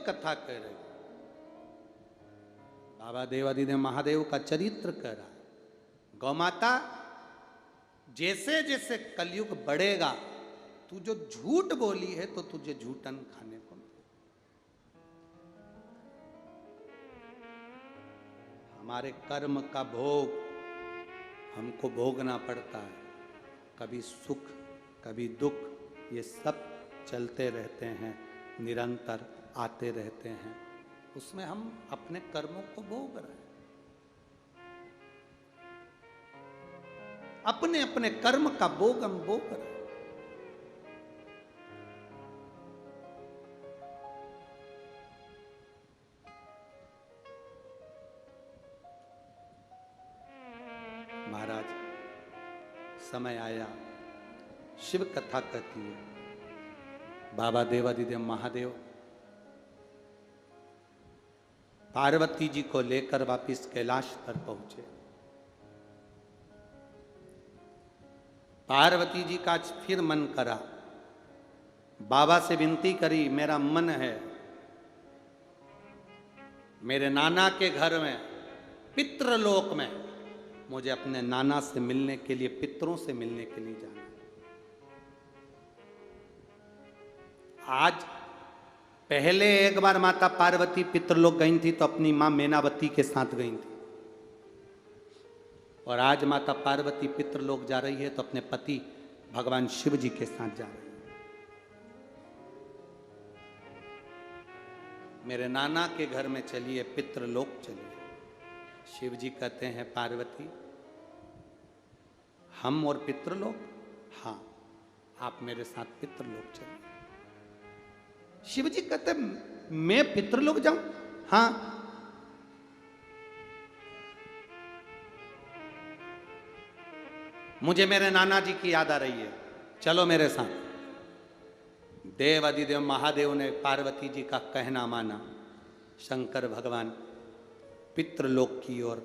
कथा कह रहे, बाबा देवादिदेव महादेव का चरित्र कह रहा है। गौ माता, जैसे जैसे कलयुग बढ़ेगा, तू जो झूठ बोली है तो तुझे झूठन खाने को मिले। हमारे कर्म का भोग हमको भोगना पड़ता है, कभी सुख कभी दुख, ये सब चलते रहते हैं, निरंतर आते रहते हैं, उसमें हम अपने कर्मों को भोग रहे हैं। अपने अपने कर्म का भोग हम भोग रहे हैं। महाराज, समय आया, शिव कथा कहती है, बाबा देवादिदेव महादेव पार्वती जी को लेकर वापिस कैलाश पर पहुंचे। पार्वती जी का फिर मन करा, बाबा से विनती करी, मेरा मन है मेरे नाना के घर में, पितृलोक में, मुझे अपने नाना से मिलने के लिए, पितरों से मिलने के लिए जाना। आज पहले एक बार माता पार्वती पितृलोक गई थी तो अपनी मां मैनावती के साथ गई थी, और आज माता पार्वती पितृलोक जा रही है तो अपने पति भगवान शिव जी के साथ जा रही है। मेरे नाना के घर में चलिए, पितृलोक चलिए। शिव जी कहते हैं, पार्वती हम और पितृलोक? हाँ, आप मेरे साथ पितृलोक चलिए। शिव जी कहते मैं पितृलोक जाऊं? हाँ। मुझे मेरे नाना जी की याद आ रही है, चलो मेरे साथ। देव अधिदेव महादेव ने पार्वती जी का कहना माना, शंकर भगवान पितृलोक की ओर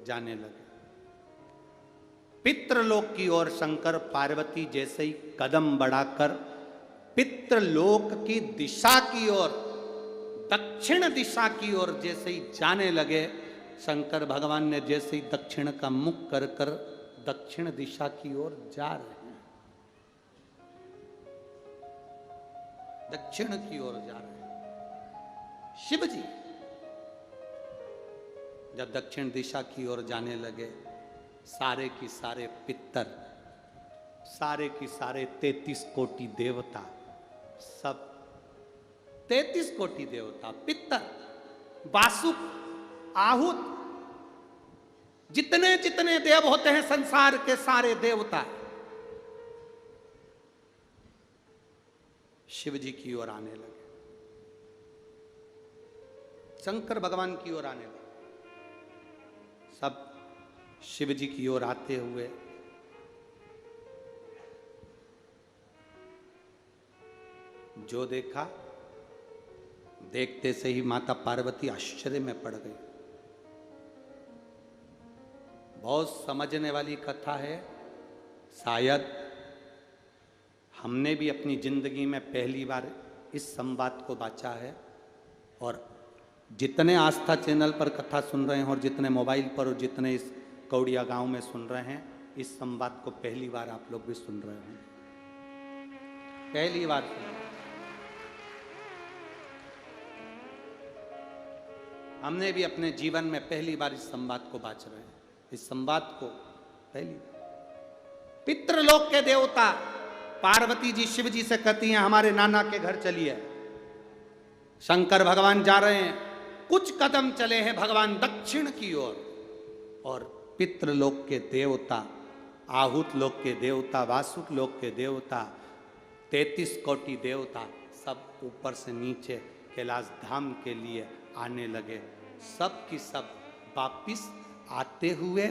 जाने लगे। पितृलोक की ओर शंकर पार्वती जैसे ही कदम बढ़ाकर पितृलोक की दिशा की ओर, दक्षिण दिशा की ओर जैसे ही जाने लगे, शंकर भगवान ने जैसे ही दक्षिण का मुख कर कर दक्षिण दिशा की ओर जा रहे हैं, दक्षिण की ओर जा रहे हैं। शिव जी जब दक्षिण दिशा की ओर जाने लगे, सारे की सारे पितर, सारे की सारे 33 कोटि देवता, सब 33 कोटि देवता, पितर, वासुक, आहुत, जितने जितने देव होते हैं संसार के सारे देवता शिव जी की ओर आने लगे, शंकर भगवान की ओर आने लगे। सब शिव जी की ओर आते हुए जो देखा, देखते से ही माता पार्वती आश्चर्य में पड़ गई। बहुत समझने वाली कथा है, शायद हमने भी अपनी जिंदगी में पहली बार इस संवाद को बांचा है, और जितने आस्था चैनल पर कथा सुन रहे हैं और जितने मोबाइल पर और जितने इस कौड़िया गांव में सुन रहे हैं, इस संवाद को पहली बार आप लोग भी सुन रहे हैं, पहली बार सुन रहे हैं। हमने भी अपने जीवन में पहली बार इस संवाद को बांच रहे हैं, इस संवाद को पहली बार। पितृलोक के देवता पार्वती जी शिव जी से कहती हैं, हमारे नाना के घर चलिए। शंकर भगवान जा रहे हैं, कुछ कदम चले हैं भगवान दक्षिण की ओर, और पितृलोक के देवता, आहुत लोक के देवता, वासुक लोक के देवता, 33 कोटि देवता, सब ऊपर से नीचे कैलाश धाम के लिए आने लगे। सब की सब वापिस आते हुए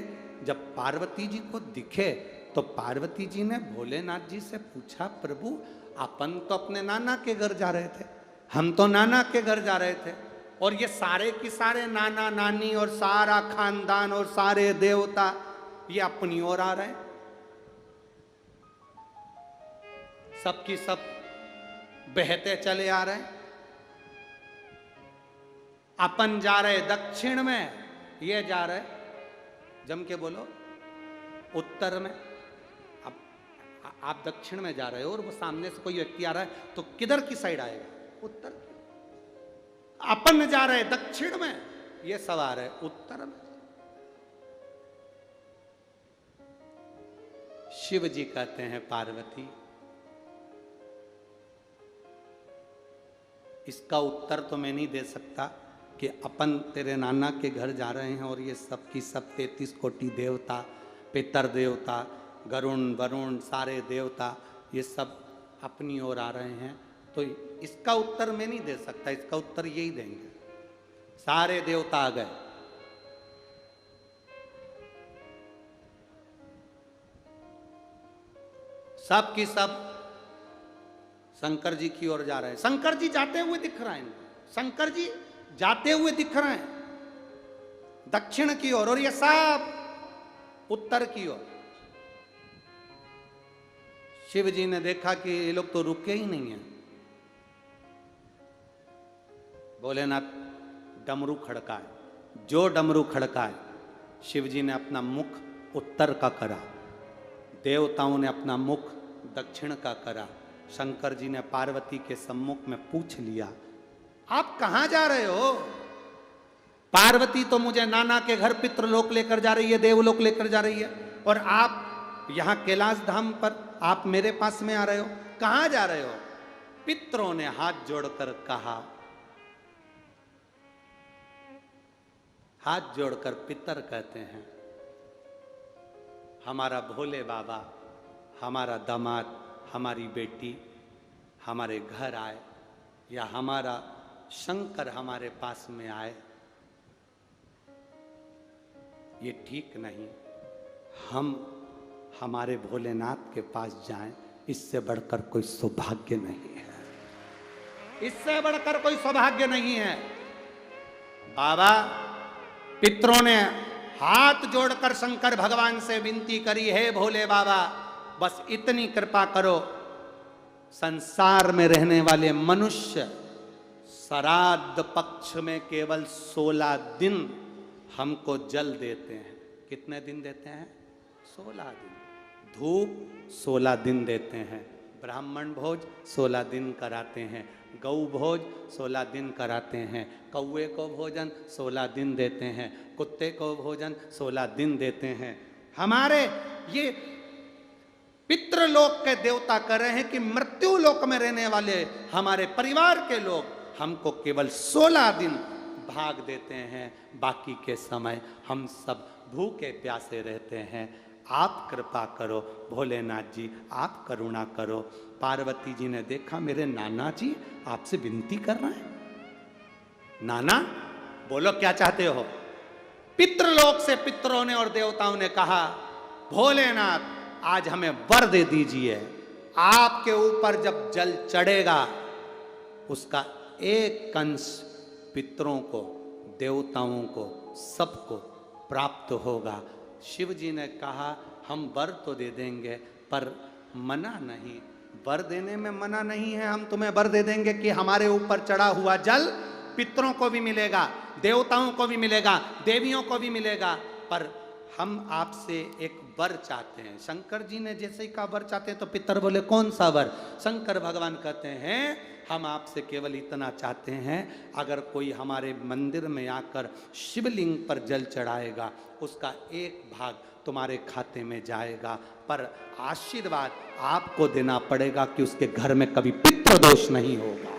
जब पार्वती जी को दिखे तो पार्वती जी ने भोलेनाथ जी से पूछा, प्रभु अपन तो अपने नाना के घर जा रहे थे, हम तो नाना के घर जा रहे थे, और ये सारे के सारे नाना नानी और सारा खानदान और सारे देवता ये अपनी ओर आ रहे हैं, सबकी सब बहते चले आ रहे हैं। अपन जा रहे दक्षिण में, ये जा रहे, जम के बोलो, उत्तर में। अब आप दक्षिण में जा रहे हो और वो सामने से कोई व्यक्ति आ रहा है, तो किधर की साइड आएगा? उत्तर। अपन जा रहे दक्षिण में, ये सवार है उत्तर में। शिव जी कहते हैं पार्वती, इसका उत्तर तो मैं नहीं दे सकता कि अपन तेरे नाना के घर जा रहे हैं और ये सब की सब 33 कोटि देवता, पितर देवता, गरुण वरुण सारे देवता ये सब अपनी ओर आ रहे हैं, तो इसका उत्तर मैं नहीं दे सकता। इसका उत्तर यही देंगे, सारे देवता आ गए। सब की सब शंकर जी की ओर जा रहे हैं। शंकर जी जाते हुए दिख रहे हैं, शंकर जी जाते हुए दिख रहे हैं दक्षिण की ओर, और ये सब उत्तर की ओर। शिव जी ने देखा कि ये लोग तो रुके ही नहीं हैं। भोलेनाथ डमरू खड़काए, जो डमरू खड़काए, शिव जी ने अपना मुख उत्तर का करा, देवताओं ने अपना मुख दक्षिण का करा। शंकर जी ने पार्वती के सम्मुख में पूछ लिया, आप कहां जा रहे हो? पार्वती तो मुझे नाना के घर पितृलोक लेकर जा रही है, देवलोक लेकर जा रही है, और आप यहां कैलाश धाम पर आप मेरे पास में आ रहे हो, कहां जा रहे हो? पितरों ने हाथ जोड़कर कहा, हाथ जोड़कर पितर कहते हैं, हमारा भोले बाबा, हमारा दामाद, हमारी बेटी हमारे घर आए, या हमारा शंकर हमारे पास में आए, ये ठीक नहीं। हम हमारे भोलेनाथ के पास जाएं, इससे बढ़कर कोई सौभाग्य नहीं है, इससे बढ़कर कोई सौभाग्य नहीं है। बाबा, पितरों ने हाथ जोड़कर शंकर भगवान से विनती करी, है भोले बाबा, बस इतनी कृपा करो, संसार में रहने वाले मनुष्य श्राद्ध पक्ष में केवल 16 दिन हमको जल देते हैं। कितने दिन देते हैं? 16 दिन। धूप 16 दिन देते हैं, ब्राह्मण भोज 16 दिन कराते हैं, गौ भोज 16 दिन कराते हैं, कौवे को भोजन 16 दिन देते हैं, कुत्ते को भोजन 16 दिन देते हैं। हमारे ये पितृलोक के देवता कह रहे हैं कि मृत्यु लोक में रहने वाले हमारे परिवार के लोग हमको केवल 16 दिन भाग देते हैं, बाकी के समय हम सब भूखे प्यासे रहते हैं। आप कृपा करो भोलेनाथ जी, आप करुणा करो। पार्वती जी ने देखा मेरे नाना जी आपसे विनती कर रहे हैं। नाना बोलो क्या चाहते हो? पितृलोक से पितरों ने और देवताओं ने कहा, भोलेनाथ आज हमें वर दे दीजिए, आपके ऊपर जब जल चढ़ेगा उसका एक कंश पितरों को, देवताओं को, सबको प्राप्त होगा। शिव जी ने कहा, हम वर तो दे देंगे पर मना नहीं, वर देने में मना नहीं है, हम तुम्हें वर दे देंगे कि हमारे ऊपर चढ़ा हुआ जल पितरों को भी मिलेगा, देवताओं को भी मिलेगा, देवियों को भी मिलेगा, पर हम आपसे एक वर चाहते हैं। शंकर जी ने जैसे ही कहा वर चाहते हैं तो पितर बोले कौन सा वर? शंकर भगवान कहते हैं हम आपसे केवल इतना चाहते हैं, अगर कोई हमारे मंदिर में आकर शिवलिंग पर जल चढ़ाएगा उसका एक भाग तुम्हारे खाते में जाएगा, पर आशीर्वाद आपको देना पड़ेगा कि उसके घर में कभी पितृदोष नहीं होगा,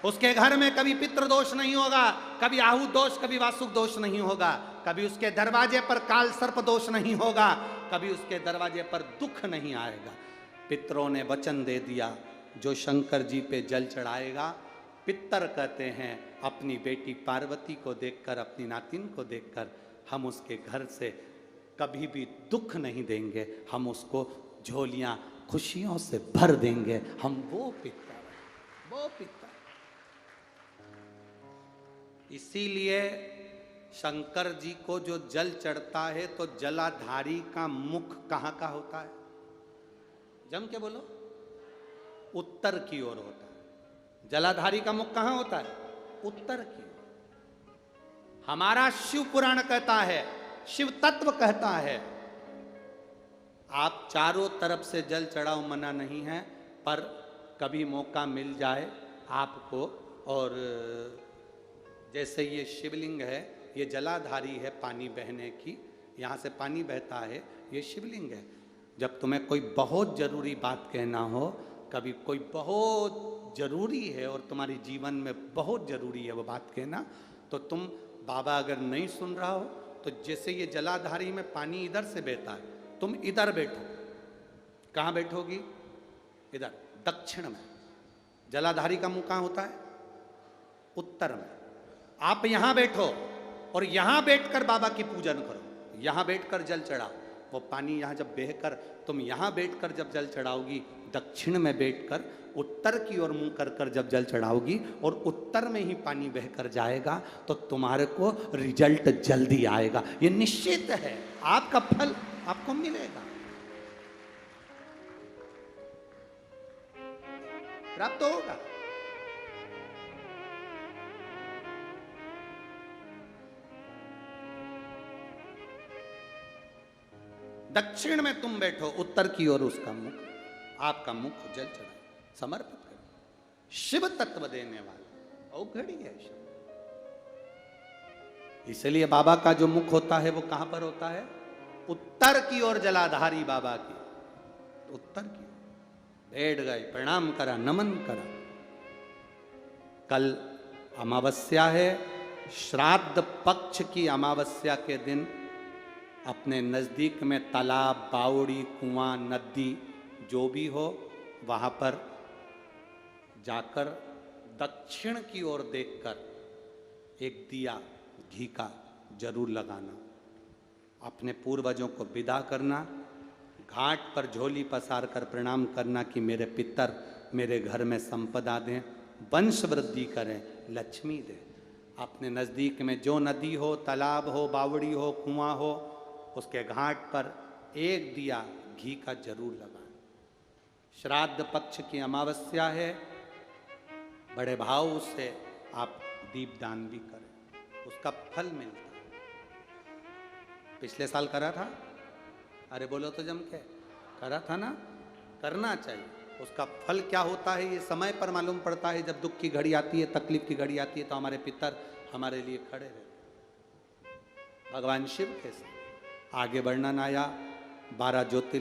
उसके घर में कभी पितृदोष नहीं होगा, कभी आहु दोष, कभी वासुक दोष नहीं होगा, कभी उसके दरवाजे पर काल सर्प दोष नहीं होगा, कभी उसके दरवाजे पर दुख नहीं आएगा। पितरों ने वचन दे दिया, जो शंकर जी पे जल चढ़ाएगा, पितर कहते हैं अपनी बेटी पार्वती को देखकर, अपनी नातिन को देखकर हम उसके घर से कभी भी दुख नहीं देंगे, हम उसको झोलियां खुशियों से भर देंगे। हम वो पितर। इसीलिए शंकर जी को जो जल चढ़ता है तो जलाधारी का मुख कहाँ का होता है? जम के बोलो, उत्तर की ओर होता है। जलाधारी का मुख कहां होता है? उत्तर की ओर। हमारा शिव पुराण कहता है, शिव तत्व कहता है, आप चारों तरफ से जल चढ़ाओ, मना नहीं है, पर कभी मौका मिल जाए आपको, और जैसे ये शिवलिंग है, ये जलाधारी है पानी बहने की, यहाँ से पानी बहता है, ये शिवलिंग है। जब तुम्हें कोई बहुत जरूरी बात कहना हो, कभी कोई बहुत जरूरी है और तुम्हारी जीवन में बहुत जरूरी है वो बात कहना, तो तुम बाबा अगर नहीं सुन रहा हो तो जैसे ये जलाधारी में पानी इधर से बहता है, तुम इधर बैठो। कहाँ बैठोगी? इधर दक्षिण में। जलाधारी का मुंह कहाँ होता है? उत्तर में। आप यहां बैठो और यहां बैठकर बाबा की पूजन करो, यहां बैठकर जल चढ़ाओ। वो पानी यहां जब बहकर, तुम यहां बैठकर जब जल चढ़ाओगी, दक्षिण में बैठकर उत्तर की ओर मुंह कर कर जब जल चढ़ाओगी और उत्तर में ही पानी बहकर जाएगा, तो तुम्हारे को रिजल्ट जल्दी आएगा। ये निश्चित है, आपका फल आपको मिलेगा, प्राप्त होगा। दक्षिण में तुम बैठो, उत्तर की ओर उसका मुख, आपका मुख जल चढ़ाए, समर्पित करो। शिव तत्व देने वाला औघड़ी है शिव। इसलिए बाबा का जो मुख होता है वो कहां पर होता है? उत्तर की ओर। जलाधारी बाबा की उत्तर की ओर बैठ गए, प्रणाम करा, नमन करा। कल अमावस्या है, श्राद्ध पक्ष की अमावस्या के दिन अपने नज़दीक में तालाब, बावड़ी, कुआं, नदी जो भी हो, वहाँ पर जाकर दक्षिण की ओर देखकर एक दिया घी का जरूर लगाना। अपने पूर्वजों को विदा करना, घाट पर झोली पसार कर प्रणाम करना कि मेरे पितर मेरे घर में संपदा दें, वंश वृद्धि करें, लक्ष्मी दें। अपने नज़दीक में जो नदी हो, तालाब हो, बावड़ी हो, कुआं हो, उसके घाट पर एक दिया घी का जरूर लगाएं। श्राद्ध पक्ष की अमावस्या है, बड़े भाव से आप दीपदान भी करें, उसका फल मिलता है। पिछले साल करा था? अरे बोलो तो जम के, करा था ना? करना चाहिए। उसका फल क्या होता है ये समय पर मालूम पड़ता है। जब दुख की घड़ी आती है, तकलीफ की घड़ी आती है, तो हमारे पितर हमारे लिए खड़े रहते। भगवान शिव के साथ आगे वर्णन आया, 12 ज्योतिर्लिंग